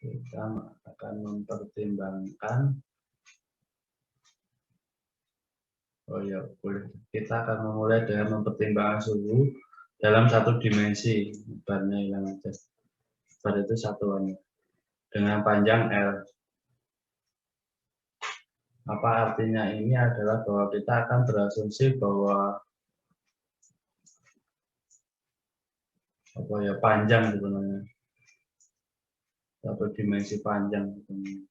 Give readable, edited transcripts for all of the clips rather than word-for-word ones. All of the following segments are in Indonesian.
Kita akan mempertimbangkan, kita akan memulai dengan mempertimbangkan suhu dalam satu dimensi. Barnya hilang aja. Bar itu satuannya dengan panjang L. Apa artinya ini adalah bahwa kita akan berasumsi bahwa panjang sebenarnya, satu dimensi panjang sebenarnya.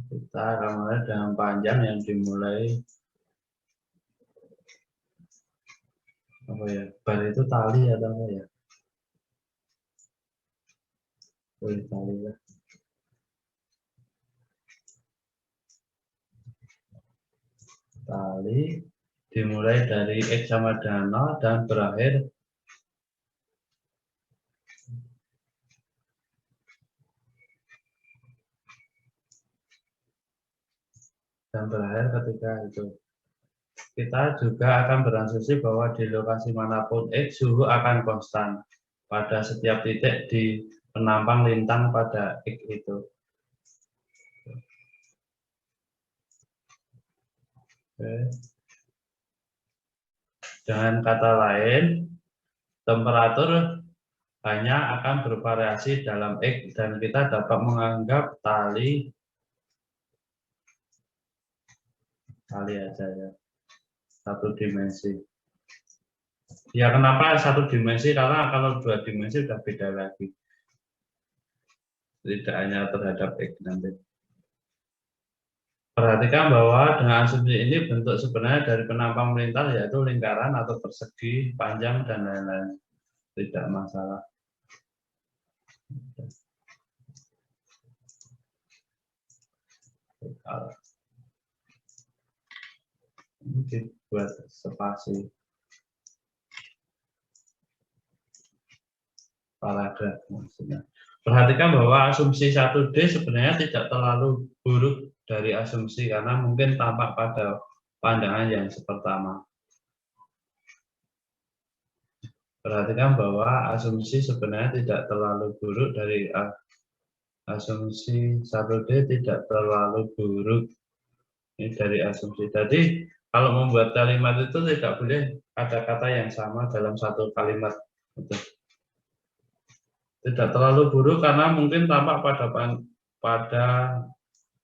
Kita akan mulai dengan panjang yang dimulai bar itu tali atau apa ya? Tali ya. Tali dimulai dari X sama dengan 0 dan berakhir ketika itu. Kita juga akan berasumsi bahwa di lokasi manapun X, suhu akan konstan pada setiap titik di penampang lintang pada X itu. Oke. Dengan kata lain, temperatur hanya akan bervariasi dalam X dan kita dapat menganggap tali aja ya, satu dimensi. Ya kenapa satu dimensi? Karena kalau dua dimensi sudah beda lagi. Tidak hanya terhadap X nanti. Perhatikan bahwa dengan asumsi ini bentuk sebenarnya dari penampang melintas yaitu lingkaran atau persegi, panjang, dan lain-lain. Tidak masalah. Ini buat spasi paragraf maksudnya. Perhatikan bahwa asumsi 1D sebenarnya tidak terlalu buruk dari asumsi karena mungkin tampak pada pandangan yang pertama. Perhatikan bahwa asumsi sebenarnya tidak terlalu buruk dari asumsi 1D tidak terlalu buruk. Ini dari asumsi. Jadi kalau membuat kalimat itu tidak boleh kata-kata yang sama dalam satu kalimat. Tidak terlalu buruk karena mungkin tampak pada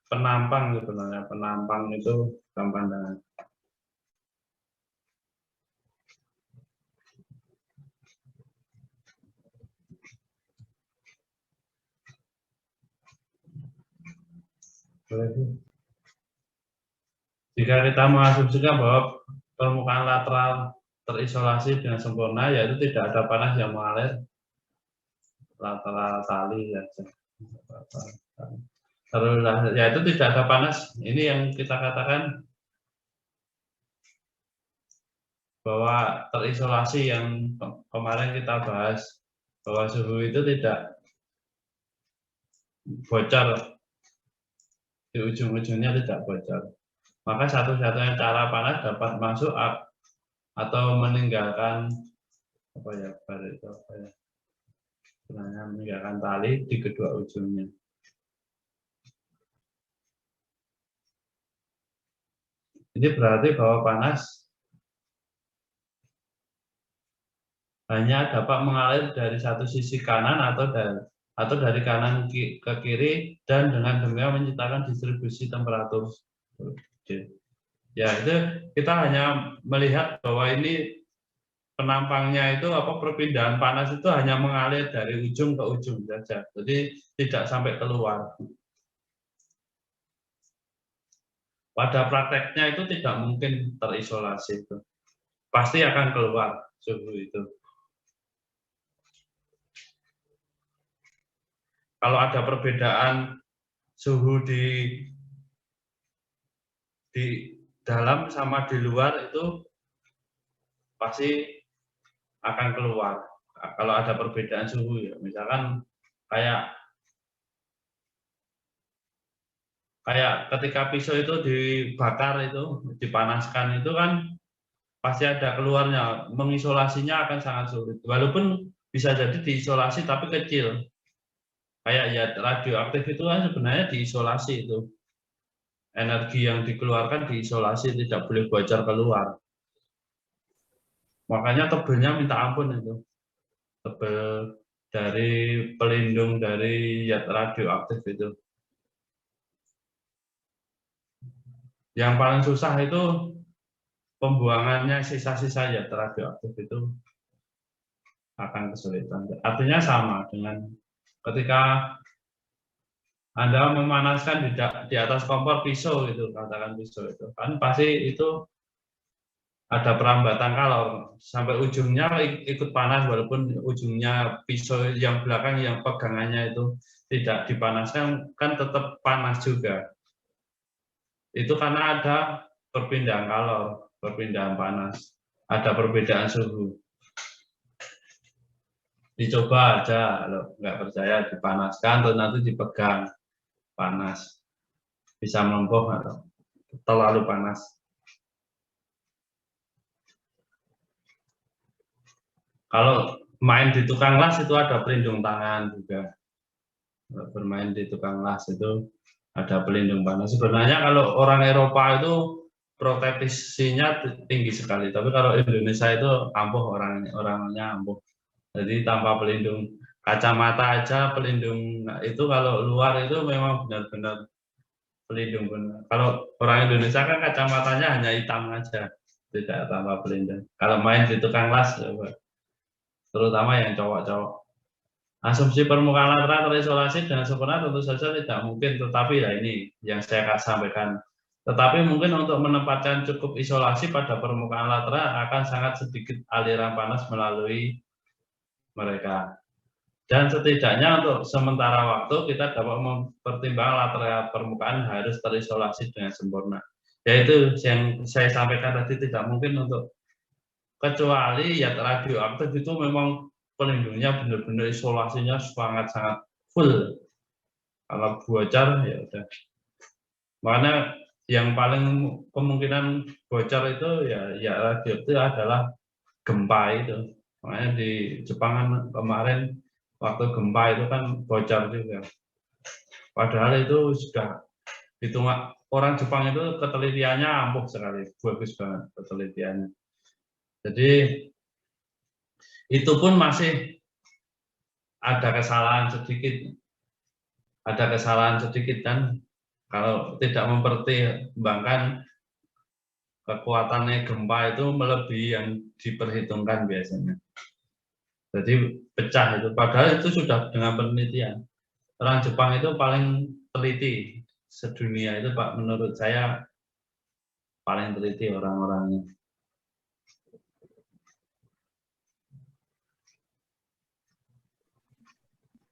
penampang sebenarnya. Penampang itu dalam pandangan. Jika kita mengasumsikan bahwa permukaan lateral terisolasi dengan sempurna, yaitu tidak ada panas yang mengalir, lateral tali saja. Yaitu tidak ada panas. Ini yang kita katakan bahwa terisolasi yang kemarin kita bahas, bahwa suhu itu tidak bocor, di ujung-ujungnya tidak bocor. Maka satu-satunya cara panas dapat masuk atau meninggalkan meninggalkan tali di kedua ujungnya. Ini berarti bahwa panas hanya dapat mengalir dari satu sisi kanan atau dari kanan ke kiri dan dengan demikian menciptakan distribusi temperatur. Ya itu kita hanya melihat bahwa ini penampangnya itu perpindahan panas itu hanya mengalir dari ujung ke ujung saja, jadi tidak sampai keluar. Pada prakteknya itu tidak mungkin terisolasi itu, pasti akan keluar suhu itu. Kalau ada perbedaan suhu di dalam sama di luar itu pasti akan keluar. Kalau ada perbedaan suhu ya, misalkan kayak ketika pisau itu dibakar itu, dipanaskan itu kan pasti ada keluarnya, mengisolasinya akan sangat sulit. Walaupun bisa jadi diisolasi tapi kecil. Kayak ya radioaktif itu kan sebenarnya diisolasi itu. Energi yang dikeluarkan diisolasi, tidak boleh bocor keluar. Makanya tebelnya minta ampun itu. Tebel dari pelindung dari zat radioaktif itu. Yang paling susah itu pembuangannya sisa-sisa zat radioaktif itu akan kesulitan. Artinya sama dengan ketika Anda memanaskan di atas kompor pisau itu, katakan pisau itu, kan pasti itu ada perambatan kalor sampai ujungnya ikut panas walaupun ujungnya pisau yang belakang yang pegangannya itu tidak dipanaskan kan tetap panas juga. Itu karena ada perpindahan kalor, perpindahan panas, ada perbedaan suhu. Dicoba aja, kalau nggak percaya dipanaskan terus nanti dipegang panas, bisa melempuh atau terlalu panas. Kalau main di tukang las itu ada pelindung tangan juga. Bermain di tukang las itu ada pelindung panas. Sebenarnya kalau orang Eropa itu proteksinya tinggi sekali, tapi kalau Indonesia itu ampuh orangnya ampuh. Jadi tanpa pelindung kacamata aja pelindung itu kalau luar itu memang benar-benar pelindung benar. Kalau orang Indonesia kan kacamatanya hanya hitam aja, tidak tanpa pelindung. Kalau main di tukang las, terutama yang cowok-cowok. Asumsi permukaan lateral terisolasi dengan sempurna tentu saja tidak mungkin, tetapi ya ini yang saya akan sampaikan. Tetapi mungkin untuk menempatkan cukup isolasi pada permukaan lateral akan sangat sedikit aliran panas melalui mereka. Dan setidaknya untuk sementara waktu kita dapat mempertimbangkan lateral permukaan harus terisolasi dengan sempurna. Yaitu yang saya sampaikan tadi tidak mungkin untuk kecuali ya radioaktif itu memang pelindungnya benar-benar isolasinya sangat-sangat full. Kalau bocor ya udah. Makanya yang paling kemungkinan bocor itu ya radioaktif adalah gempa itu. Makanya di Jepang kan kemarin waktu gempa itu kan bocor juga. Padahal itu sudah hitung orang Jepang itu ketelitiannya ampuh sekali, bagus banget ketelitiannya. Jadi itu pun masih ada kesalahan sedikit kan kalau tidak mempertimbangkan kekuatannya gempa itu melebihi yang diperhitungkan biasanya. Jadi pecah itu, padahal itu sudah dengan penelitian. Orang Jepang itu paling teliti sedunia itu Pak, menurut saya paling teliti orang-orangnya.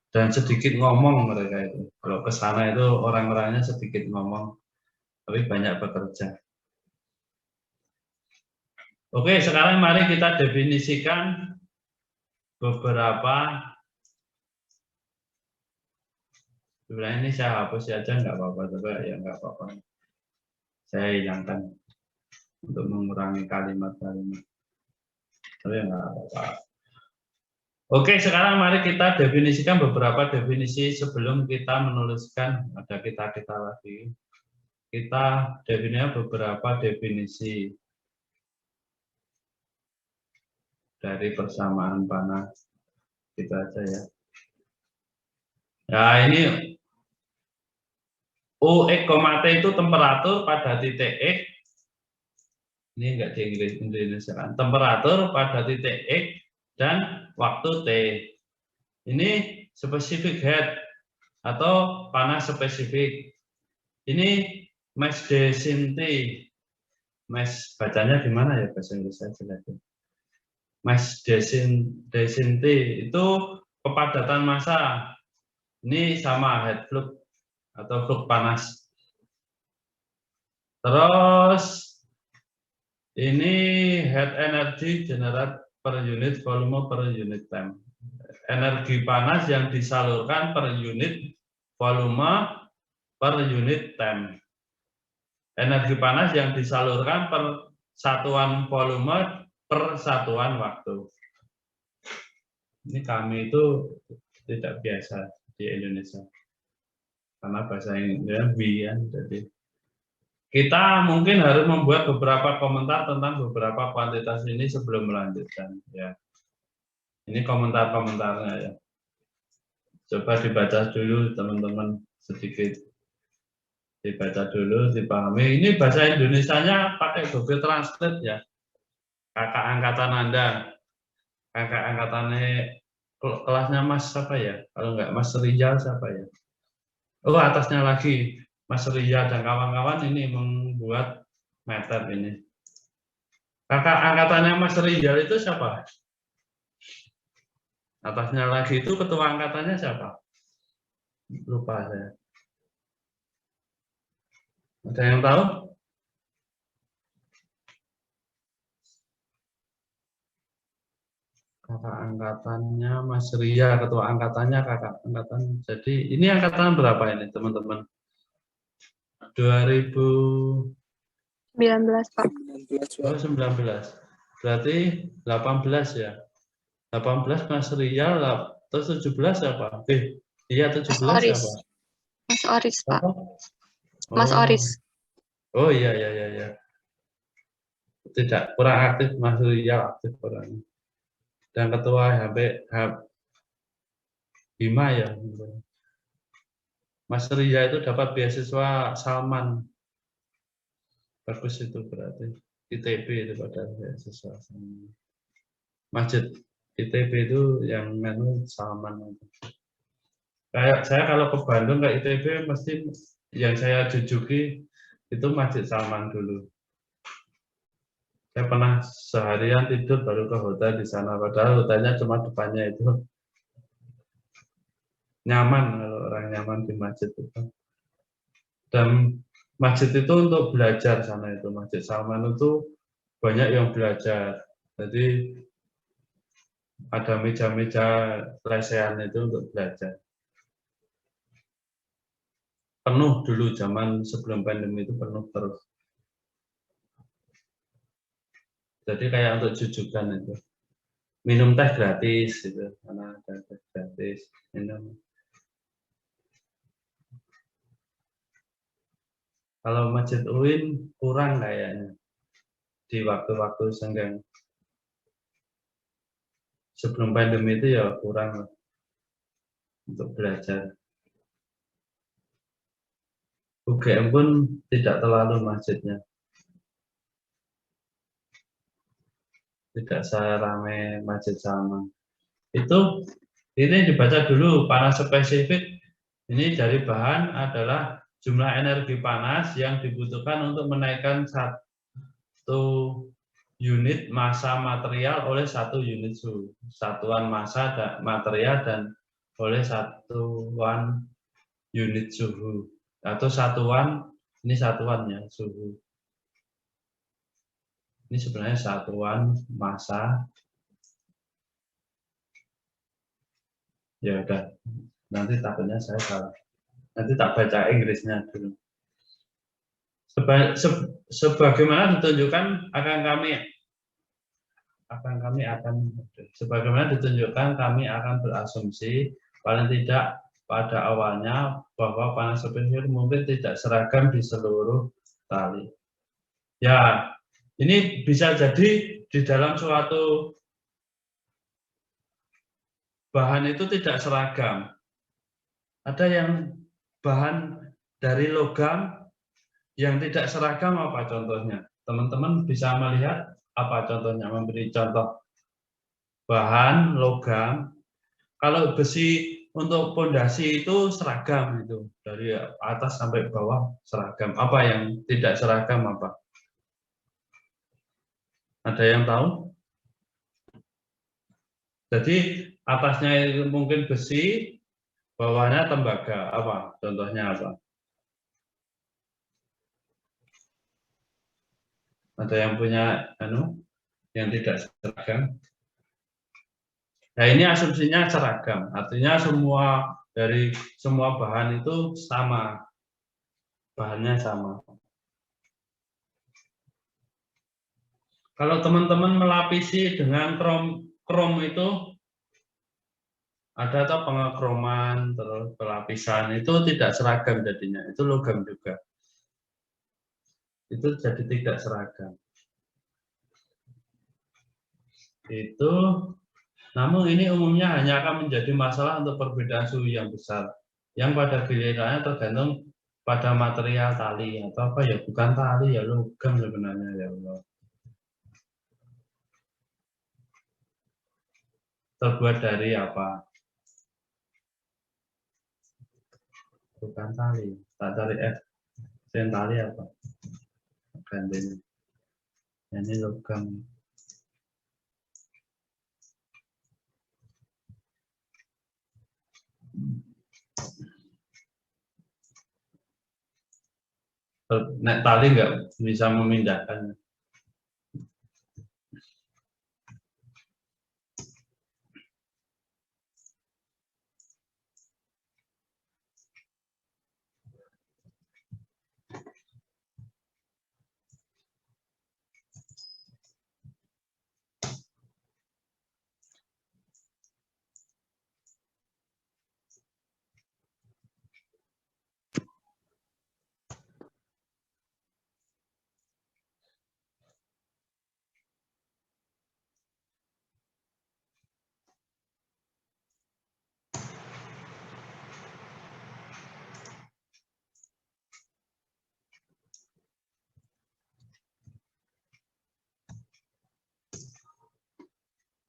Dan sedikit ngomong mereka itu. Kalau ke sana itu orang-orangnya sedikit ngomong, tapi banyak bekerja. Oke, sekarang mari kita definisikan beberapa. Sebenarnya ini saya hapus aja nggak apa-apa, tapi ya nggak apa-apa. Saya hilangkan untuk mengurangi kalimat-kalimat. Tapi ya nggak apa-apa. Oke, sekarang mari kita definisikan beberapa definisi sebelum kita menuliskan, ada kita lagi. Kita definisikan beberapa definisi dari persamaan panas. Kita aja ya. Nah, ini UX, T itu temperatur pada titik X. Ini enggak di Indonesia kan. Temperatur pada titik X dan waktu T. Ini spesifik heat atau panas spesifik. Ini mass density. Mass bacanya gimana ya bahasa Inggris aja lagi. Mass density itu kepadatan massa. Ini sama heat flux atau flux panas. Terus ini heat energy generate per unit volume per unit time. Energi panas yang disalurkan per unit volume per unit time. Energi panas yang disalurkan per satuan volume per satuan waktu. Ini kami itu tidak biasa di Indonesia. Karena bahasa Inggrisnya we ya. Jadi kita mungkin harus membuat beberapa komentar tentang beberapa kuantitas ini sebelum melanjutkan. Ya, ini komentar-komentarnya ya. Coba dibaca dulu teman-teman sedikit. Dibaca dulu, dipahami. Ini bahasa Indonesianya pakai Google Translate ya. Kakak angkatan Anda, kakak angkatannya kelasnya Mas siapa ya? Kalau enggak Mas Rijal siapa ya? Oh, atasnya lagi Mas Rijal dan kawan-kawan ini membuat meter ini. Kakak angkatannya Mas Rijal itu siapa? Atasnya lagi itu ketua angkatannya siapa? Lupa saya. Ada yang tahu? Kakak angkatannya Mas Ria, ketua angkatannya kakak angkatan. Jadi ini angkatan berapa ini teman-teman? 2019 Pak. Oh, 19. Berarti 18 ya. 18 Mas Ria, terus 17 apa? Iya 17 apa? Mas Oris, Pak. Apa? Mas Oris. Oh iya iya iya iya. Tidak kurang aktif Mas Ria, aktif orangnya. Dan ketua Bima ya. Mas Ria itu dapat beasiswa Salman. Bagus itu berarti. ITB itu pada beasiswa Salman. Masjid ITB itu yang menu Salman. Kayak saya kalau ke Bandung ke ITB mesti yang saya jujuki itu Masjid Salman dulu. Saya pernah seharian tidur baru ke hotel di sana. Padahal hotelnya cuma depannya itu. Nyaman kalau orang nyaman di masjid itu. Dan masjid itu untuk belajar sana itu. Masjid Salman itu banyak yang belajar. Jadi ada meja-meja lesehan itu untuk belajar. Penuh dulu zaman sebelum pandemi itu penuh terus. Jadi kayak untuk jujukan itu. Minum teh gratis gitu. Karena ada teh gratis. Minum. Kalau Masjid UIN kurang kayaknya di waktu-waktu senggang. Sebelum pandemi itu ya kurang untuk belajar. UGM pun tidak terlalu masjidnya. Tidak seramai Masjid Salman. Itu ini dibaca dulu panas spesifik. Ini dari bahan adalah jumlah energi panas yang dibutuhkan untuk menaikkan satu unit massa material oleh satu unit suhu. Satuan massa material dan oleh satuan unit suhu. Atau satuan, ini satuannya suhu. Ini sebenarnya satuan massa. Ya udah, nanti takutnya saya salah. Nanti tak baca Inggrisnya dulu. Sebagaimana ditunjukkan sebagaimana ditunjukkan kami akan berasumsi paling tidak pada awalnya bahwa panas spesifik mungkin tidak seragam di seluruh tali. Ya, ini bisa jadi di dalam suatu bahan itu tidak seragam. Ada yang bahan dari logam yang tidak seragam apa contohnya? Teman-teman bisa melihat apa contohnya, memberi contoh bahan logam. Kalau besi untuk pondasi itu seragam itu dari atas sampai bawah seragam. Apa yang tidak seragam apa? Ada yang tahu? Jadi atasnya itu mungkin besi, bawahnya tembaga. Apa? Contohnya apa? Ada yang punya yang tidak seragam? Nah ini asumsinya seragam, artinya dari semua bahan itu sama, bahannya sama. Kalau teman-teman melapisi dengan krom itu Ada atau pengekroman, terus pelapisan, itu tidak seragam jadinya, itu logam juga. Itu jadi tidak seragam. Itu, namun ini umumnya hanya akan menjadi masalah untuk perbedaan suhu yang besar, yang pada gilirannya tergantung pada material tali atau apa ya, bukan tali ya, logam sebenarnya ya Allah. Terbuat dari apa? Bukan tali, tak cari F, tali apa? Gantinya. Ini logam. Nek tali nggak bisa memindahkan.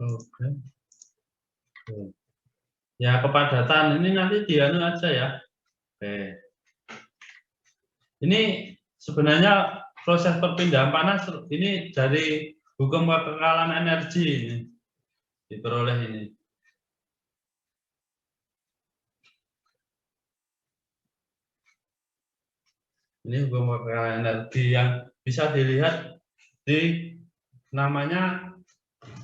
Oke. Ya kepadatan ini nanti dianu aja ya. Oke. Ini sebenarnya proses perpindahan panas ini dari hukum kekekalan energi ini diperoleh ini. Ini hukum kekekalan energi yang bisa dilihat di namanya,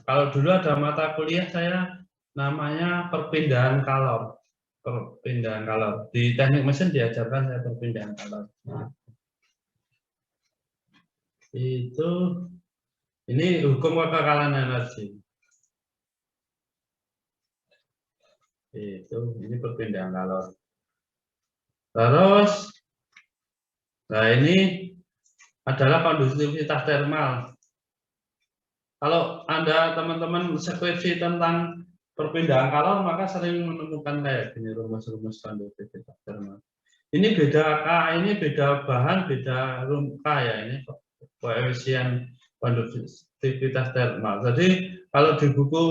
kalau dulu ada mata kuliah saya namanya perpindahan kalor. Perpindahan kalor. Di teknik mesin diajarkan saya perpindahan kalor. Itu ini hukum kekekalan energi. Itu ini perpindahan kalor. Terus, nah ini adalah kondusivitas termal. Kalau Anda teman-teman skripsi tentang perpindahan kalor, maka sering menemukan kayak gini rumus-rumus kondusivitas termal. Ini beda K, ini beda bahan, beda K ya, ini koefisien konduktivitas termal. Jadi kalau di buku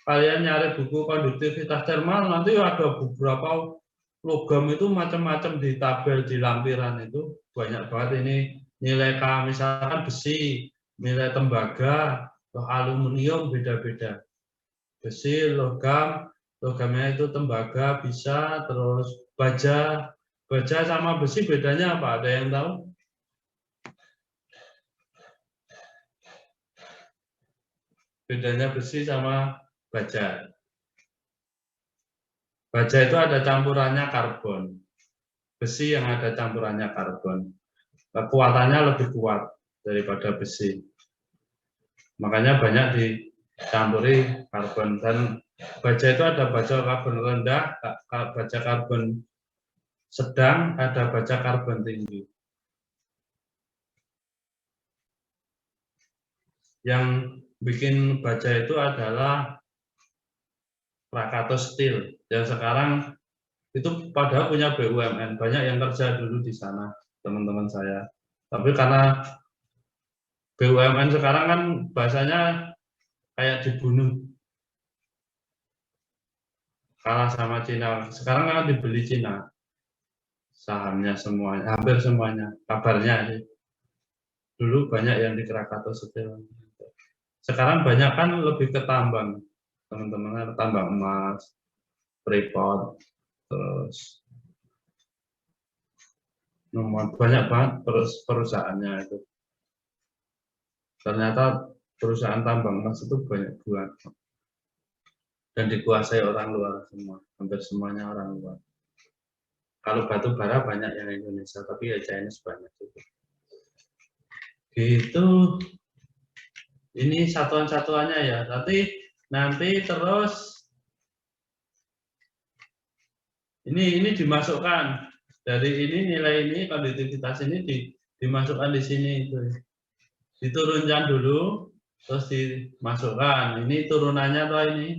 kalian nyari buku konduktivitas termal, nanti ada beberapa logam itu macam-macam di tabel di lampiran itu banyak banget ini nilai K, misalkan besi, nilai tembaga, aluminium beda-beda. Besi, logam, logamnya itu tembaga bisa, terus baja sama besi bedanya apa? Ada yang tahu? Bedanya besi sama baja. Baja itu ada campurannya karbon. Besi yang ada campurannya karbon. Kekuatannya lebih kuat daripada besi. Makanya banyak dicampuri karbon. Dan baja itu ada baja karbon rendah, baja karbon sedang, ada baja karbon tinggi. Yang bikin baja itu adalah Krakato Steel yang sekarang itu padahal punya BUMN, banyak yang kerja dulu di sana teman-teman saya. Tapi karena BUMN sekarang kan bahasanya kayak dibunuh, kalah sama Cina. Sekarang kan dibeli Cina sahamnya semuanya, hampir semuanya. Kabarnya sih. Dulu banyak yang di Krakato Steel. Sekarang banyak kan lebih ke tambang, teman-teman, tambang emas, Freeport, terus banyak banget perusahaannya itu. Ternyata perusahaan tambang emas itu banyak buat dan dikuasai orang luar semua, hampir semuanya orang luar. Kalau batu bara banyak yang Indonesia, tapi ya Chinese banyak juga. Gitu. Ini satuan-satuannya ya. Tapi nanti terus Ini dimasukkan dari ini nilai ini konduktivitas ini dimasukkan di sini itu. Diturunkan dulu terus dimasukkan. Ini turunannya tuh ini.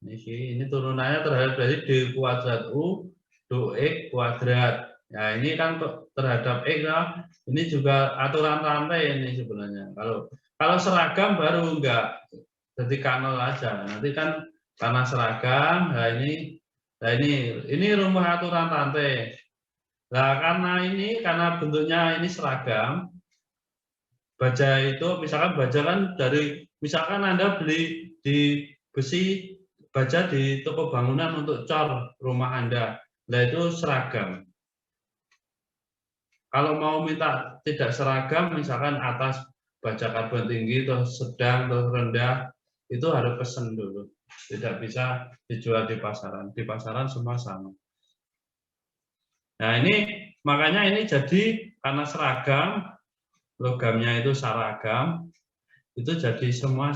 Ini turunannya terhadap dari D kuadrat U do X kuadrat. Ya ini kan terhadap X ya. Ini juga aturan rantai ini sebenarnya. Kalau seragam baru enggak. Jadi kanal aja. Nanti kan karena seragam, nah ini rumus aturan rantai. Nah karena bentuknya ini seragam, baja itu misalkan baja kan misalkan Anda beli di besi baja di toko bangunan untuk cor rumah Anda. Nah itu seragam. Kalau mau minta tidak seragam, misalkan atas baja karbon tinggi, terus sedang, terus rendah, itu harus pesen dulu. Tidak bisa dijual di pasaran. Di pasaran semua sama. Nah ini makanya ini jadi karena seragam, logamnya itu seragam, itu jadi semua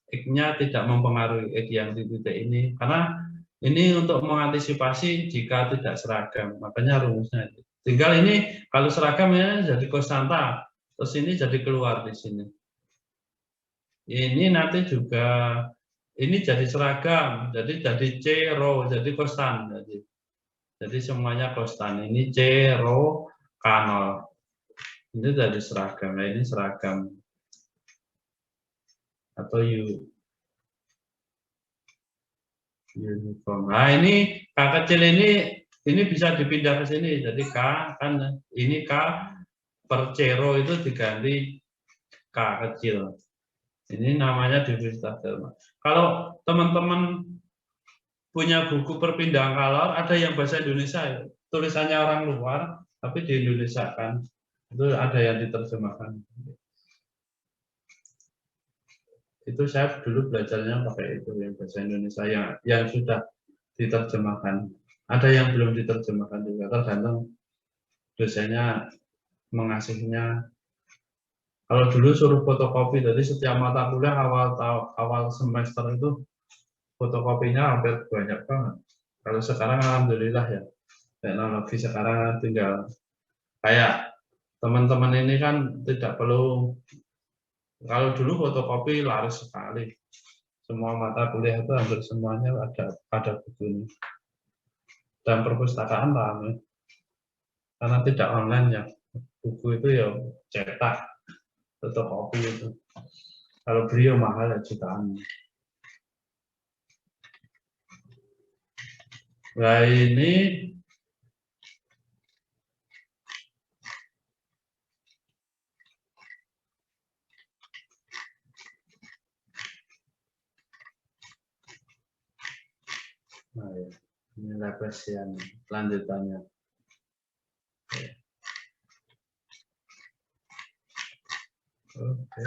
X-nya tidak mempengaruhi X yang di titik ini. Karena ini untuk mengantisipasi jika tidak seragam. Makanya rumusnya itu. Tinggal ini kalau seragam ya jadi konstanta. Terus ini jadi keluar di sini. Ini nanti juga ini jadi seragam. Jadi C rho jadi konstan. Jadi semuanya konstan. Ini C rho K0. Ini jadi seragam. Nah, ini seragam atau uniform. Nah ini K kecil ini bisa dipindah ke sini. Jadi K kan ini K per Cero itu diganti K kecil. Ini namanya divisitas delta. Kalau teman-teman punya buku perpindahan kalor, ada yang bahasa Indonesia, tulisannya orang luar, tapi di Indonesia kan itu ada yang diterjemahkan. Itu saya dulu belajarnya pakai itu yang bahasa Indonesia yang sudah diterjemahkan. Ada yang belum diterjemahkan juga, tergantung dosennya mengasihnya. Kalau dulu suruh fotokopi, jadi setiap mata kuliah awal semester itu fotokopinya hampir banyak banget. Kalau sekarang alhamdulillah ya, teknologi sekarang tinggal kayak teman-teman ini kan tidak perlu. Kalau dulu fotokopi laris sekali. Semua mata kuliah itu hampir semuanya ada bukunya. Dan perpustakaan ramai. Karena tidak online ya. Buku itu ya cetak, fotokopi itu. Kalau beli mahal ya jutaan. Nah ini nah ya, ini Laplacian lanjutannya. Oke.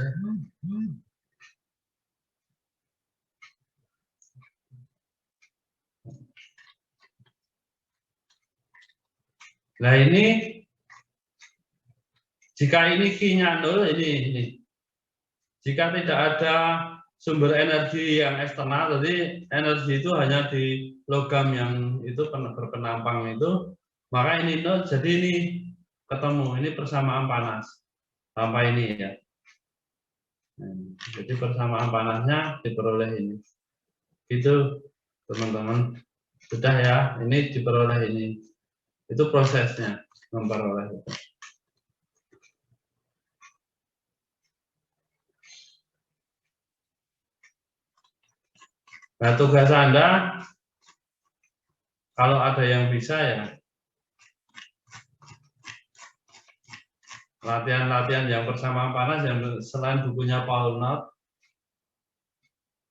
Nah ini jika ini Q-nya 0 ini. Jika tidak ada sumber energi yang eksternal, jadi energi itu hanya di logam yang itu berpenampang itu, maka ini 0, jadi ini ketemu, ini persamaan panas tanpa ini ya. Jadi persamaan panasnya diperoleh ini. Itu teman-teman sudah ya, ini diperoleh ini. Itu prosesnya memperoleh itu. Nah, tugas Anda, kalau ada yang bisa ya, latihan-latihan yang persamaan panas yang selain bukunya Paul Nott,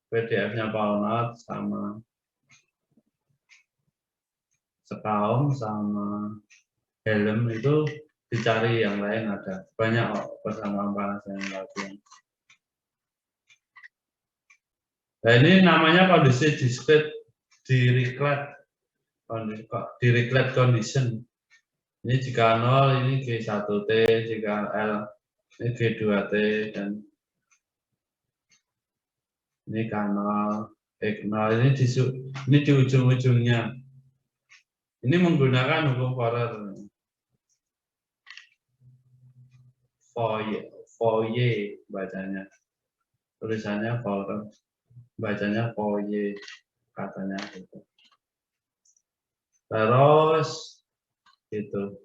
PDF-nya Paul Nott sama Sekaum sama Helm itu dicari yang lain ada. Banyak persamaan panas yang latihan. Nah, ini namanya kondisi discrete Dirichlet condition. Ini jika 0 ini G1T, jika L ini G2T dan ini K0, X0 ini di ujung-ujungnya. Ini menggunakan hukum Fourier bacanya. Tulisannya Fourier, bacanya Fourier katanya gitu. Terus gitu.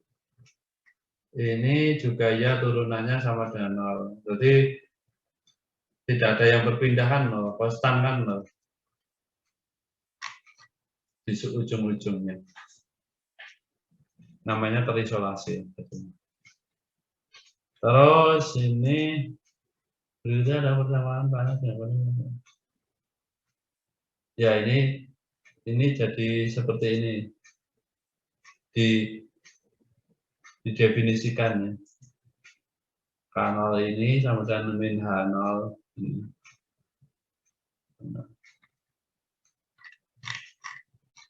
Ini juga ya turunannya sama dengan 0. Jadi tidak ada yang berpindahan loh, konstan kan loh. Di ujung-ujungnya. Namanya terisolasi. Terus ini berarti ada persamaan panas ya ini jadi seperti ini didefinisikan ya. K0 ini sama dengan min H0 ini.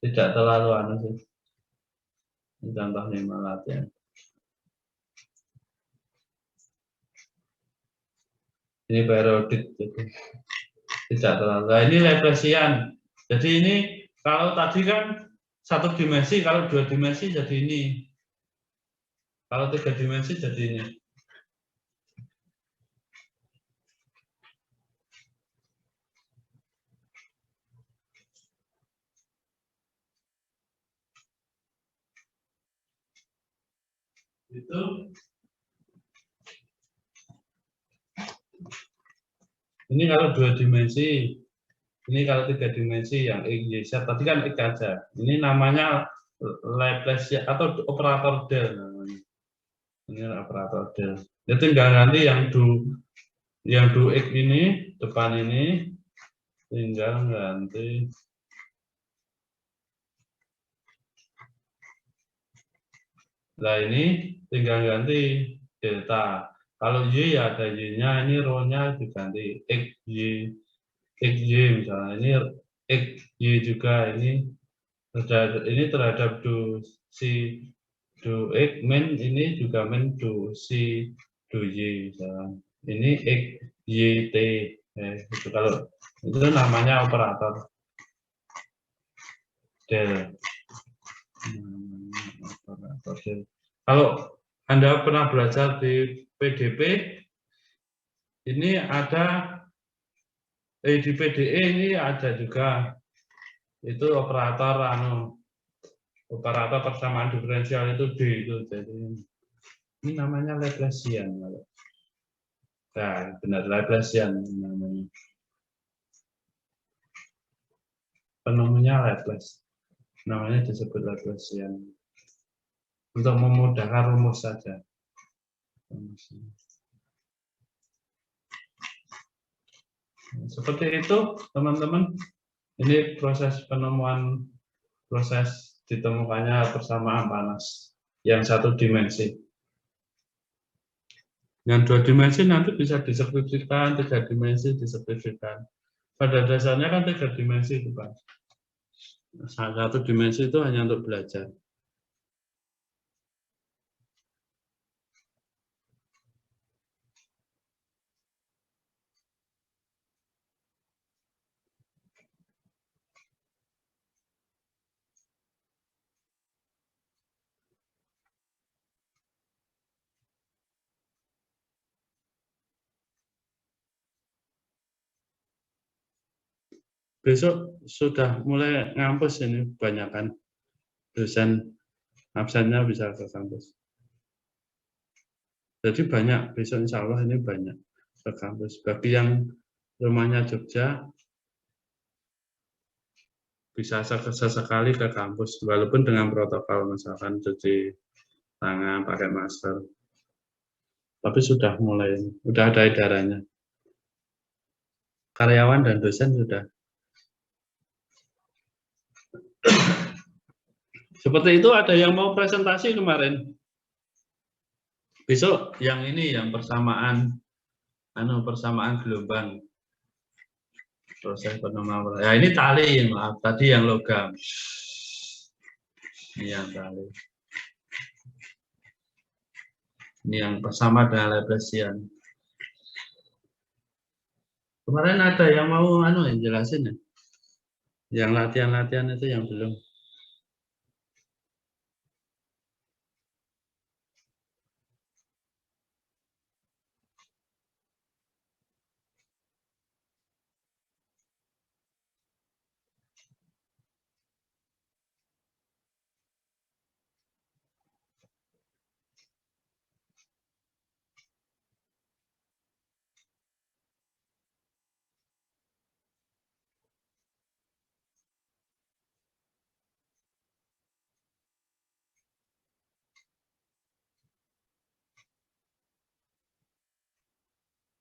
Tidak terlalu aneh sih. Ini contoh 5 latihan. Ini periodik gitu. Tidak terlalu. Nah, ini Laplacian. Jadi ini kalau tadi kan satu dimensi, kalau 2 dimensi jadi ini. Kalau 3 dimensi jadi ini. Itu ini kalau 2 dimensi, ini kalau 3 dimensi yang X, Y, Z, tadi kan X aja. Ini namanya Laplacian atau operator del namanya. Ini operator del. Ya tinggal nanti yang do X ini, depan ini, tinggal ganti. Nah ini tinggal ganti delta. Kalau Y ya ada Y-nya, ini rho-nya diganti XY. XY misalnya, ini XY juga, ini terhadap do si do X min, ini juga min do si do Y misalnya. Ini XYT. Itu kalau itu namanya operator del. Kalau Anda pernah belajar di PDP, ini ada di PDE ini ada juga itu operator persamaan diferensial itu D itu. Jadi ini namanya Laplacian. Nah, benar Laplacian namanya. Penemunya Laplace. Namanya disebut Laplacian. Untuk memudahkan rumus saja. Seperti itu, teman-teman. Ini proses penemuan, proses ditemukannya persamaan panas yang satu dimensi. Yang 2 dimensi nanti bisa diskripsikan, 3 dimensi diskripsikan. Pada dasarnya kan 3 dimensi itu, Pak. Satu dimensi itu hanya untuk belajar. Besok sudah mulai ngampus ini, kebanyakan dosen absennya bisa ke kampus. Jadi banyak, besok insya Allah ini banyak ke kampus. Bagi yang rumahnya Jogja, bisa sesekali ke kampus, walaupun dengan protokol, misalkan cuci tangan, pakai masker. Tapi sudah mulai, sudah ada edarannya. Karyawan dan dosen sudah. Seperti itu, ada yang mau presentasi kemarin. Besok yang ini, yang persamaan gelombang. Proses penemuan. Ya ini tali, maaf. Tadi yang logam. Ini yang tali. Ini yang bersama dengan Laplacian. Kemarin ada yang mau yang jelasin ya? Yang latihan-latihan itu yang belum.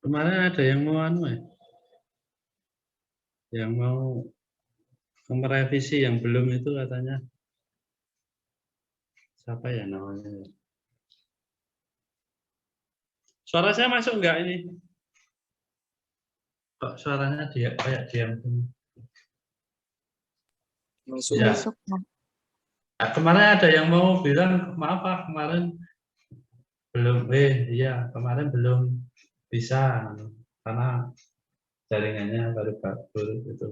Kemarin ada yang mau yang mau merevisi yang belum itu katanya. Siapa ya namanya? Suara saya masuk enggak ini? Kok suaranya dia kayak diam? Ya. Masuk, Pak. Nah, kemarin ada yang mau bilang, maaf Pak, kemarin belum, iya, kemarin belum bisa, karena jaringannya baru itu,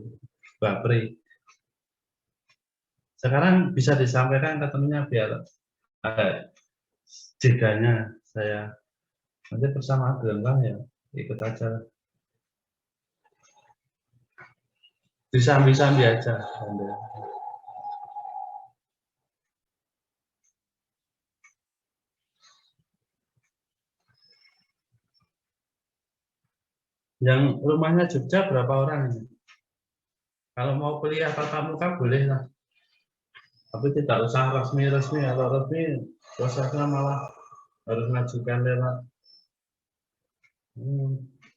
Bapri. Sekarang bisa disampaikan ke temennya biar jedanya saya nanti bersama gelombang ya ikut aja, disambi-sambi aja. Yang rumahnya Jogja berapa orang ini? Kalau mau kuliah tatap muka boleh lah, tapi tidak usah resmi-resmi. Kalau resmi prosesnya malah harus ngajukan lewat.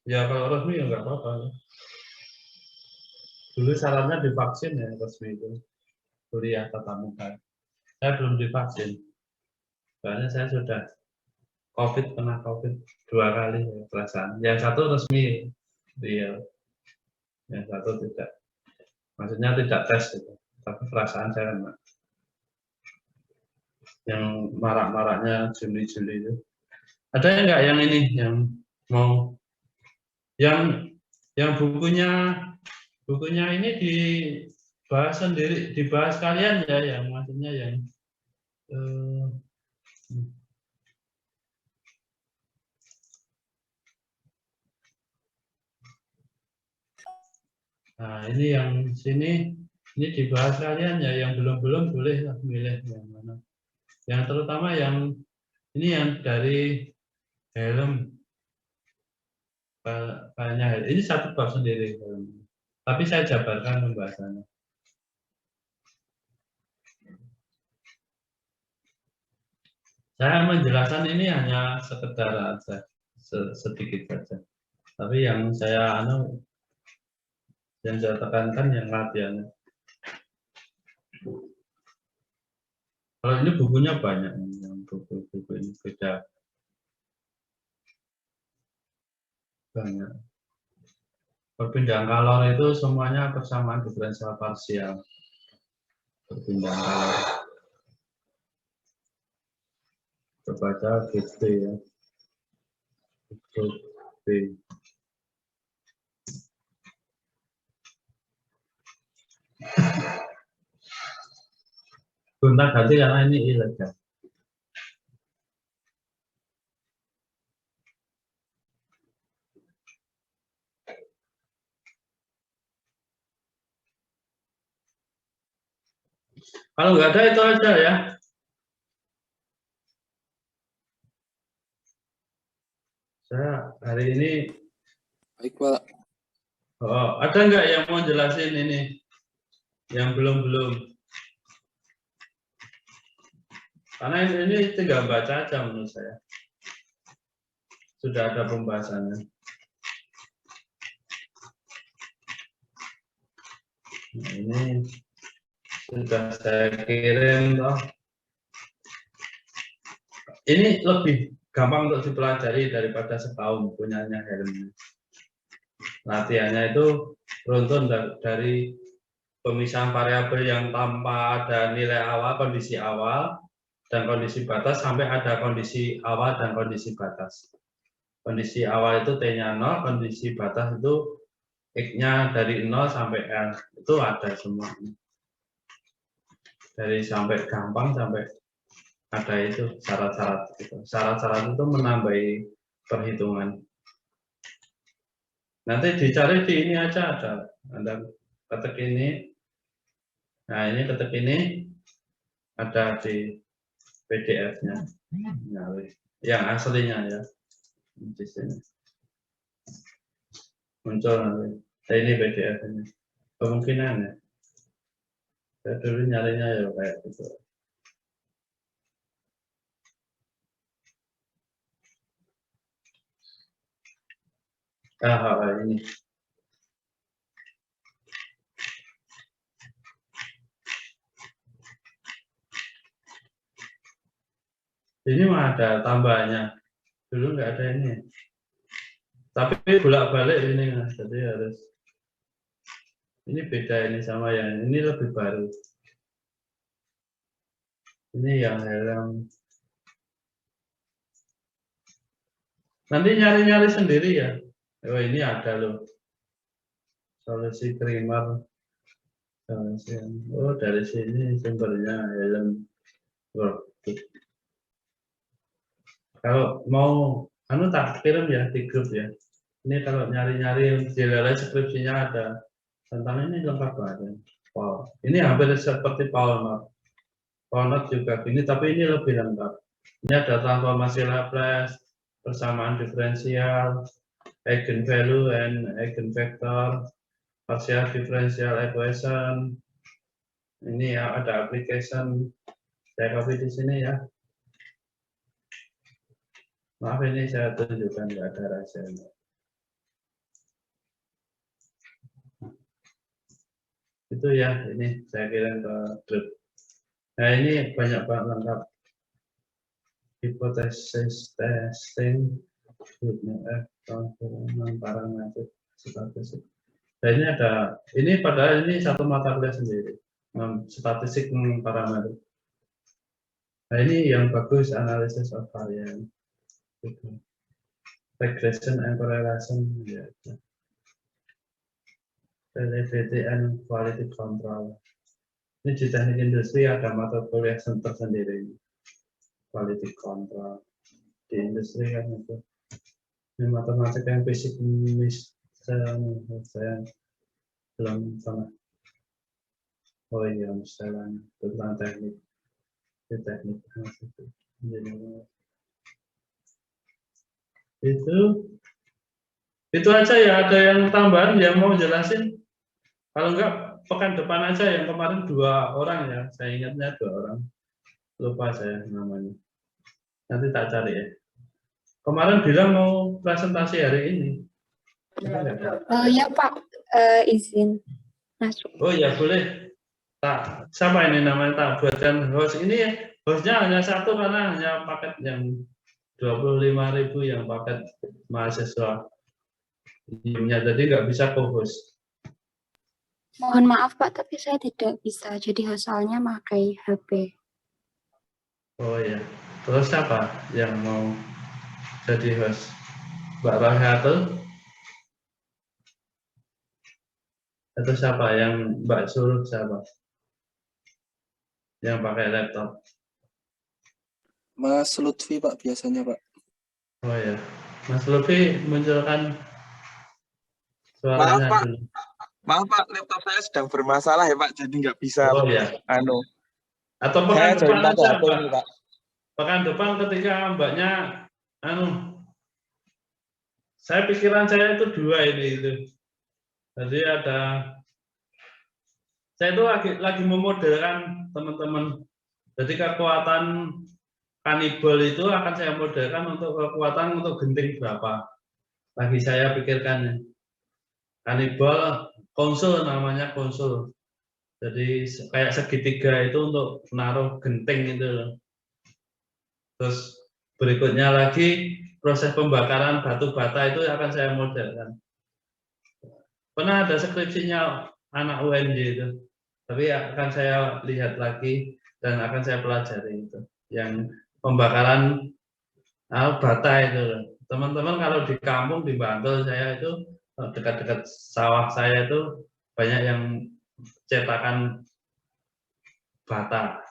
Ya kalau resmi ya nggak apa-apa. Dulu syaratnya divaksin ya resmi itu kuliah tatap muka. Saya belum divaksin, soalnya saya sudah pernah COVID 2 kali ya, perasaan. Yang satu resmi, real. Yang satu tidak. Maksudnya tidak tes gitu. Tapi perasaan saya enggak. Yang marak-maraknya Juli-Juli itu. Ada enggak yang ini yang mau yang bukunya ini dibahas sendiri, dibahas kalian ya, yang maksudnya yang nah ini yang sini ini dibahas kalian ya, yang belum boleh lah milih yang mana. Yang terutama yang ini yang dari helm, banyak ini satu bab sendiri, tapi saya jabarkan pembahasannya. Saya menjelaskan ini hanya sekedar aja, sedikit saja. Tapi yang saya tekankan yang latihannya. Kalau ini bukunya banyak, yang buku-buku ini beda banyak. Perpindahan kalor itu semuanya persamaan diferensial parsial. Perpindahan kalor. Terbaca gitu ya. B. Gonta ganti karena ini ilegal. Kalau nggak ada itu aja ya. Saya hari ini. Baik Pak. Oh, ada nggak yang mau jelasin ini? Yang belum. Karena ini tinggal baca aja menurut saya. Sudah ada pembahasannya. Nah, ini sudah saya kirim toh. Ini lebih gampang untuk dipelajari daripada setahun punyanya helm. Latihannya itu runtun dari pemisahan variabel yang tanpa ada nilai awal, kondisi awal, dan kondisi batas sampai ada kondisi awal dan kondisi batas. Kondisi awal itu T-nya 0, kondisi batas itu X-nya dari 0 sampai L. Itu ada semua. Dari sampai gampang sampai ada itu syarat-syarat gitu. Syarat-syarat itu menambahi perhitungan. Nanti dicari di ini aja ada ketik ini. Nah, ini ketik ini ada di PDF-nya. Nah, yang aslinya ya. Di sini. Muncul nanti. Nah, ini PDF ini. Kemungkinan ya. Saya dulu nyarinya ya kayak gitu. Ini. Ini mah ada tambahnya. Dulu nggak ada ini. Tapi bolak-balik ini, Mas. Jadi harus. Ini beda ini sama yang ini lebih baru. Ini yang helm. Nanti nyari-nyari sendiri ya. Oh ini ada loh. Solusi primer. Oh dari sini sumbernya helm. Kalau mau tak kirim ya di grup ya. Ini kalau nyari-nyari di skripsinya ada tentang ini lengkap banget. Wow. Ini hampir seperti PowerNote. PowerNote juga gini, tapi ini lebih lengkap. Ini ada transformasi Laplace, persamaan diferensial, eigenvalue and eigenvector, partial differential equation. Ini ya ada application. Saya copy di sini ya. Maaf ini saya tunjukkan nggak ada rahasianya. Itu ya, ini saya kirim ke grup. Nah ini banyak banget lengkap. Hipotesis testing, parameter statistik. Nah ini ada, ini padahal ini satu mata kuliah sendiri, statistik parameter. Nah ini yang bagus analysis of variance, regression and correlation, ya. Reliability and quality control. Ini di teknik industri ada mata kuliah tersendiri. Quality control di industri kan itu. Ini matematika yang basic saya belum sama. Oh iya misalnya tentang teknik, itu aja ya. Ada yang tambahan yang mau jelasin? Kalau enggak pekan depan aja, yang kemarin 2 orang ya, saya ingatnya 2 orang, lupa saya namanya, nanti tak cari ya. Kemarin bilang mau presentasi hari ini. Ya Pak, izin masuk. Oh ya boleh. Tak, siapa ini namanya, tak buatkan host ini ya. Hostnya hanya satu karena hanya paket yang 25.000 yang paket mahasiswa. Jadi nggak bisa co-host. Mohon maaf Pak, tapi saya tidak bisa jadi host soalnya pakai HP. Oh ya. Terus siapa yang mau jadi host? Mbak Rahatul? Atau siapa yang Mbak suruh siapa? Yang pakai laptop? Mas Lutfi Pak biasanya Pak. Oh ya. Mas Lutfi munculkan suaranya Maaf Pak, dulu. maaf Pak, laptop saya sedang bermasalah ya Pak, jadi nggak bisa. Oh ya. Atau Saya pekan depan aja HP ini, Pak. Pekan depan ketika Mbaknya saya pikiran saya itu 2 ini itu. Jadi saya itu lagi memodelkan teman-teman. Jadi kekuatan kanibal itu akan saya modelkan untuk kekuatan untuk genting berapa. Lagi saya pikirkan kanibal konsul, namanya konsul. Jadi kayak segitiga itu untuk menaruh genting itu. Terus berikutnya lagi proses pembakaran batu bata itu akan saya modelkan. Pernah ada skripsinya anak UNJ itu, tapi akan saya lihat lagi dan akan saya pelajari itu. Yang pembakaran bata itu, teman-teman kalau di kampung di Bantul saya itu dekat-dekat sawah saya itu banyak yang cetakan bata.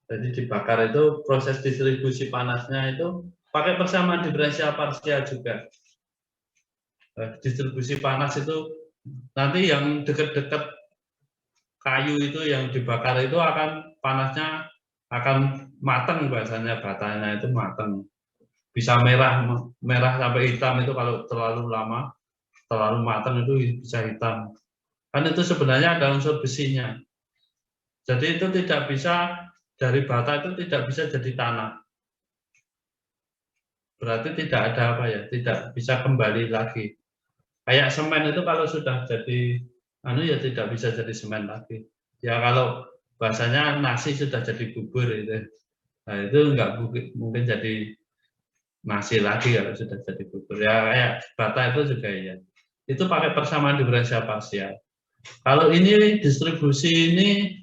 Jadi dibakar itu proses distribusi panasnya itu pakai persamaan diferensial parsial juga. Distribusi panas itu nanti yang dekat-dekat kayu itu yang dibakar itu akan panasnya akan matang, bahasanya batanya itu matang. Bisa merah sampai hitam itu kalau terlalu lama, terlalu matang itu bisa hitam. Kan itu sebenarnya ada unsur besinya. Jadi itu tidak bisa, dari bata itu tidak bisa jadi tanah. Berarti tidak ada tidak bisa kembali lagi. Kayak semen itu kalau sudah jadi ya tidak bisa jadi semen lagi. Ya kalau bahasanya nasi sudah jadi bubur itu. Nah, itu nggak mungkin jadi nasi lagi kalau sudah jadi bubur. Ya kayak bata itu juga ya. Itu pakai persamaan diferensial parsial. Kalau ini distribusi ini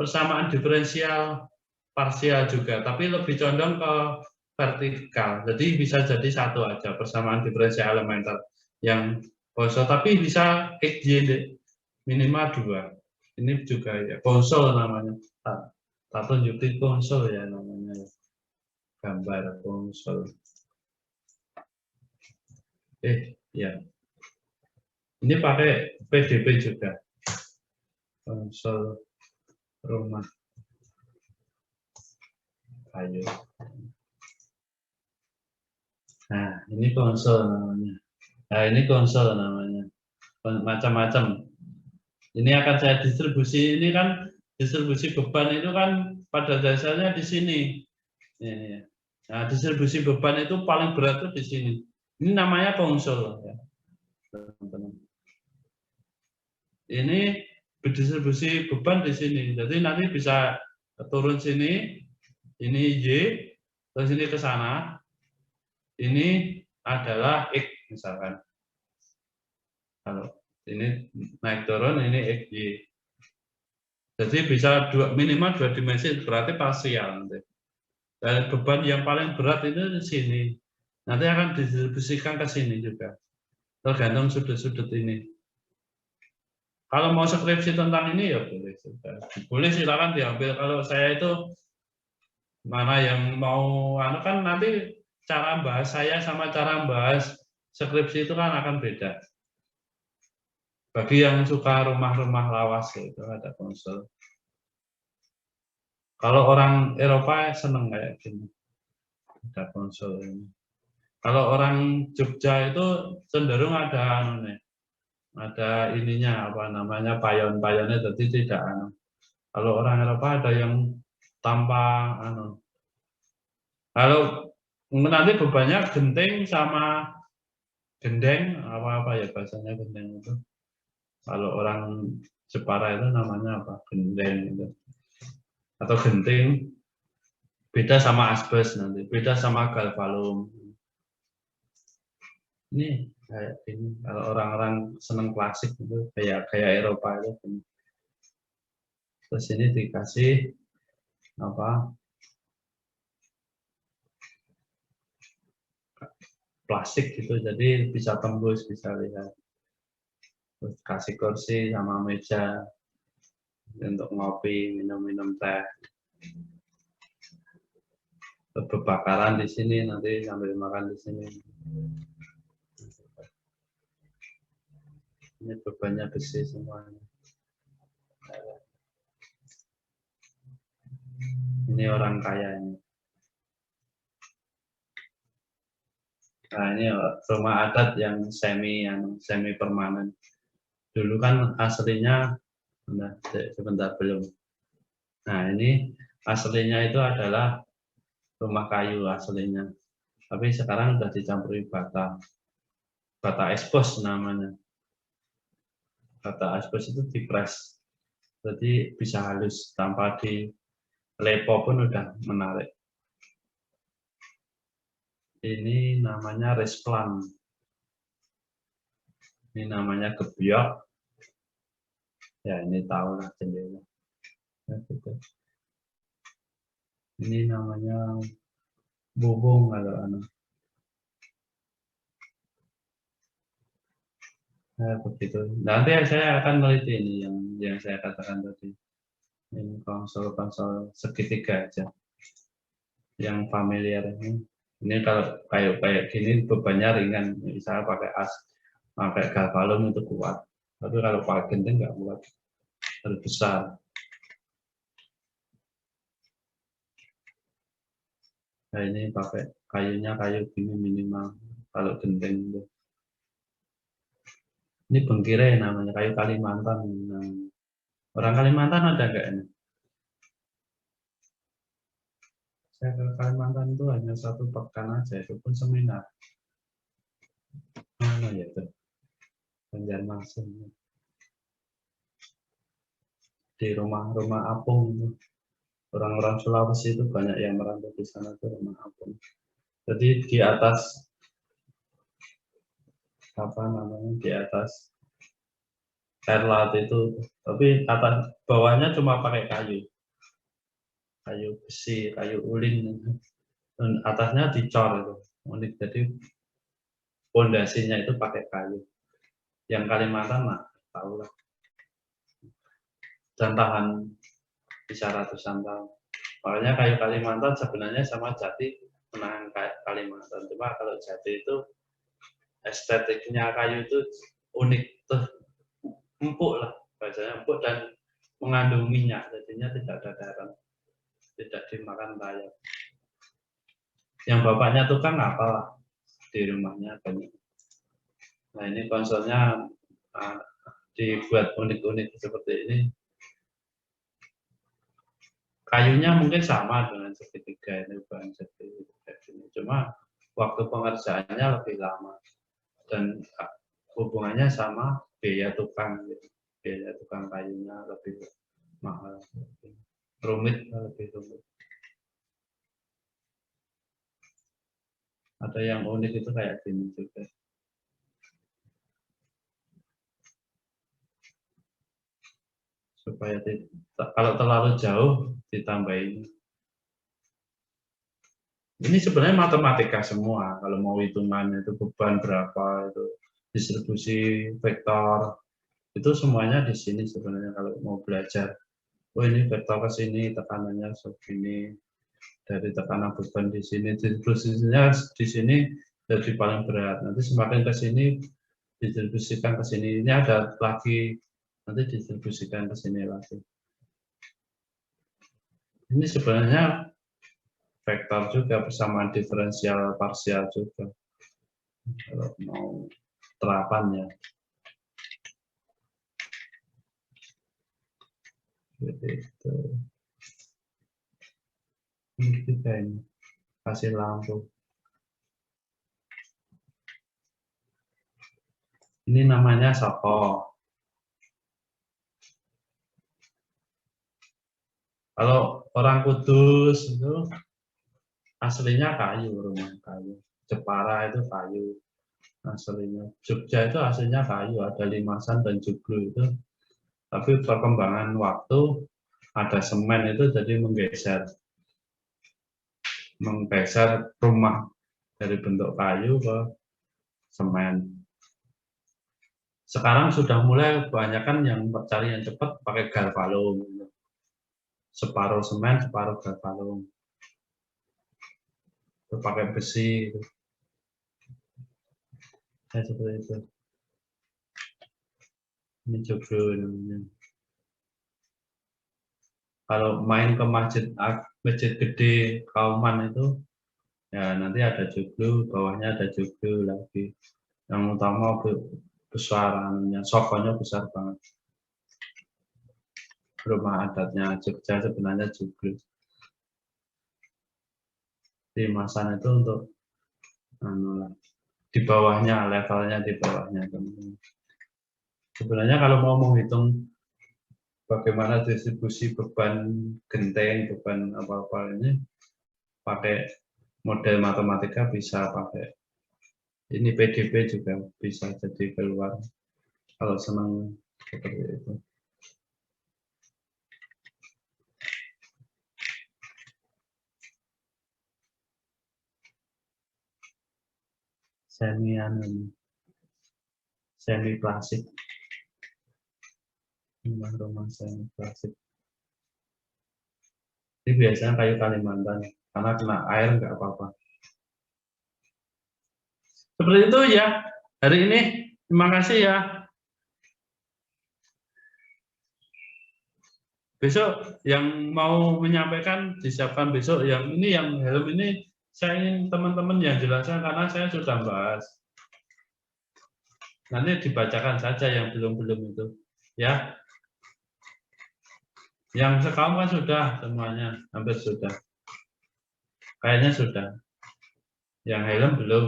persamaan diferensial parsial juga, tapi lebih condong ke vertikal. Jadi bisa jadi satu aja persamaan diferensial elementer yang konsol, tapi bisa XY minimal 2. Ini juga ya konsol namanya. Tak tunjukin konsol ya namanya. Gambar konsol. Ya. Ini pakai PDB juga. Konsol rumah kayu. Nah, ini konsol namanya. Nah, ini konsol namanya. Macam-macam. Ini akan saya distribusi. Ini kan distribusi beban itu kan pada dasarnya di sini. Nah, distribusi beban itu paling berat itu di sini. Ini namanya konsol. Ya. Ini distribusi beban di sini. Jadi nanti bisa turun sini. Ini Y, terus ini ke sana. Ini adalah X misalkan. Kalau ini naik turun, ini XY. Jadi bisa minimal 2 dimensi, berarti parsial nanti. Dan beban yang paling berat itu di sini. Nanti akan didistribusikan ke sini juga. Tergantung sudut-sudut ini. Kalau mau skripsi tentang ini ya boleh. Boleh silakan diambil. Kalau saya itu mana yang mau kan nanti cara bahas saya sama cara bahas skripsi itu kan akan beda. Bagi yang suka rumah-rumah lawas itu ada konsol. Kalau orang Eropa seneng kayak gini, ada konsol ini. Kalau orang Jogja itu cenderung ada ininya apa namanya payon-payonnya, jadi tidak Kalau orang Eropa ada yang tanpa Kalau nanti bebannya genting sama gendeng apa ya bahasanya gendeng itu. Kalau orang Jepara itu namanya apa? Gendeng itu. Atau genting, beda sama asbes nanti, beda sama galvalum. Ini kayak ini, kalau orang-orang seneng klasik itu kayak Eropa itu. Terus ini dikasih apa? Plastik gitu, jadi bisa tembus, bisa lihat. Terus kasih kursi sama meja untuk ngopi, minum-minum teh. Berbakaran di sini, nanti sambil makan di sini. Ini bebannya besi semuanya. Ini orang kaya ini. Nah, ini rumah adat yang semi permanen. Dulu kan aslinya, sebentar belum. Nah, ini aslinya itu adalah rumah kayu aslinya. Tapi sekarang sudah dicampuri bata. Bata expose namanya. Bata expose itu dipres. Jadi bisa halus tanpa dilepo pun udah menarik. Ini namanya resplan. Ini namanya gebyok. Ya ini tahu lah jendela. Ya, gitu. Ini namanya bubung kalau Nah, begitu. Nanti saya akan meliti ini yang saya katakan tadi. Ini konsol segitiga aja. Yang familiar ini. Ini kalau kayak gini bebannya ringan. Misalnya pakai galvalum itu kuat. Tapi kalau pakai genting nggak kuat. Harus besar. Nah ini pakai kayunya kayu gini minimal. Kalau genting itu. Ini bengkire namanya, kayu Kalimantan. Orang Kalimantan ada nggak ini? Saya ke Kalimantan itu hanya 1 pekan aja, itu pun seminar. Mana ya itu? Banjarmasin. Di rumah-rumah apung, orang-orang Sulawesi itu banyak yang merantau di sana itu rumah apung. Jadi di atas apa namanya, di atas air laut itu, tapi atas bawahnya cuma pakai kayu besi, kayu ulin, dan atasnya dicor itu unik. Jadi pondasinya itu pakai kayu. Yang Kalimantan mah tahu lah, dan tahan bisa ratusan tahun. Makanya kayu Kalimantan sebenarnya sama jati menahan Kalimantan. Cuma kalau jati itu estetiknya kayu itu unik tuh, empuk lah, bahasanya empuk dan mengandung minyak, jadinya tidak ada garam, tidak dimakan rayap. Yang bapaknya tukang apalah di rumahnya banyak. Nah ini konsolnya dibuat unik-unik seperti ini. Kayunya mungkin sama dengan segitiga ini, bukan segitiga ini, cuma waktu pengerjaannya lebih lama dan hubungannya sama biaya tukang, biaya tukang kayunya lebih mahal, lebih rumit. Ada yang unik itu kayak gini juga. Supaya kalau terlalu jauh ditambahin. Ini sebenarnya matematika semua. Kalau mau hitungan itu beban berapa, itu distribusi vektor, itu semuanya di sini sebenarnya kalau mau belajar. Oh ini vektor ke sini, tekanannya segini, dari tekanan beban di sini, distribusinya di sini jadi paling berat. Nanti semakin ke sini didistribusikan ke sini. Ini ada lagi, nanti didistribusikan ke sini lagi. Ini sebenarnya vektor juga bersama diferensial parsial juga. Kalau mau terapannya. Begitu. Ini juga ini hasil lampu. Ini namanya soko. Kalau orang Kudus itu aslinya kayu, rumah kayu. Jepara itu kayu aslinya. Jogja itu aslinya kayu, ada limasan dan joglo itu. Tapi perkembangan waktu ada semen itu jadi menggeser rumah dari bentuk kayu ke semen. Sekarang sudah mulai kebanyakan yang cari yang cepat pakai galvalum. Separuh semen, separuh galvalum. Itu pakai besi. Ya, seperti itu. Ini joglo namanya. Kalau main ke masjid gede Kauman itu, ya nanti ada joglo, bawahnya ada joglo lagi. Yang utama besarannya, sokonya besar banget. Rumah adatnya Jogja sebenarnya joglo. Limasan itu untuk di bawahnya, levelnya di bawahnya. Sebenarnya kalau mau menghitung bagaimana distribusi beban genteng, beban apa-apa ini, pakai model matematika bisa pakai. Ini PDB juga bisa jadi keluar kalau senang seperti itu. Semi klasik. Rumah semi klasik. Ini biasanya kayu Kalimantan karena kena air nggak apa-apa. Seperti itu ya hari ini. Terima kasih ya. Besok yang mau menyampaikan disiapkan besok. Yang ini yang helm ini saya ingin teman-teman yang jelaskan karena saya sudah bahas. Nanti dibacakan saja yang belum itu, ya. Yang sekaum kan sudah semuanya, hampir sudah. Kayaknya sudah. Yang helm belum.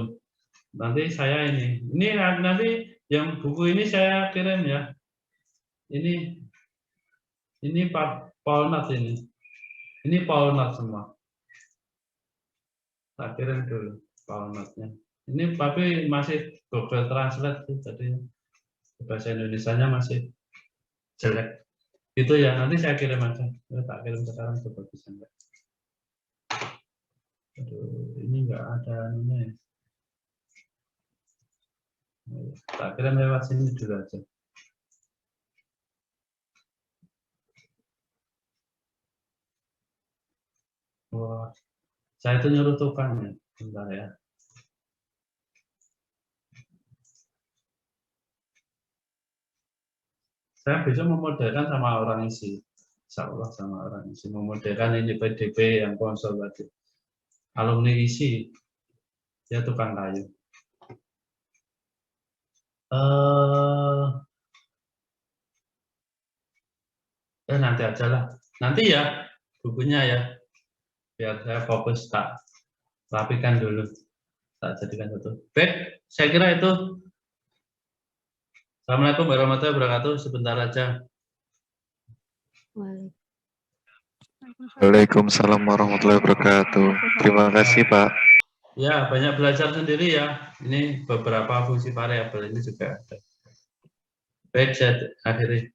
Nanti saya ini nanti Yang buku ini saya kirim ya. Ini Pak Paulnat ini. Ini Paulnat semua. Tak kirim dulu Paulnatnya. Ini tapi masih Google Translate sih, jadi bahasa Indonesianya masih jelek. Itu ya, nanti saya kirim aja. Tak kirim sekarang coba bisa enggak. Aduh, ini enggak ada anunya. Tak kirim lewat sini dulu aja. Wah, saya itu nyuruh tukang ya. Bentar ya. Saya bisa memodelkan sama orang isi. Insya Allah sama orang isi. Memodelkan ini PDP yang konservatif. Alumni isi. Dia tukang kayu. Nanti aja lah. Nanti ya bukunya ya. Biar saya fokus tak rapikan dulu. Tak jadikan satu. Baik, saya kira itu. Assalamualaikum warahmatullahi wabarakatuh. Sebentar aja. Waalaikumsalam warahmatullahi wabarakatuh. Terima kasih, Pak. Ya, banyak belajar sendiri ya. Ini beberapa fungsi variabel ini juga ada. Baik, saya akhiri.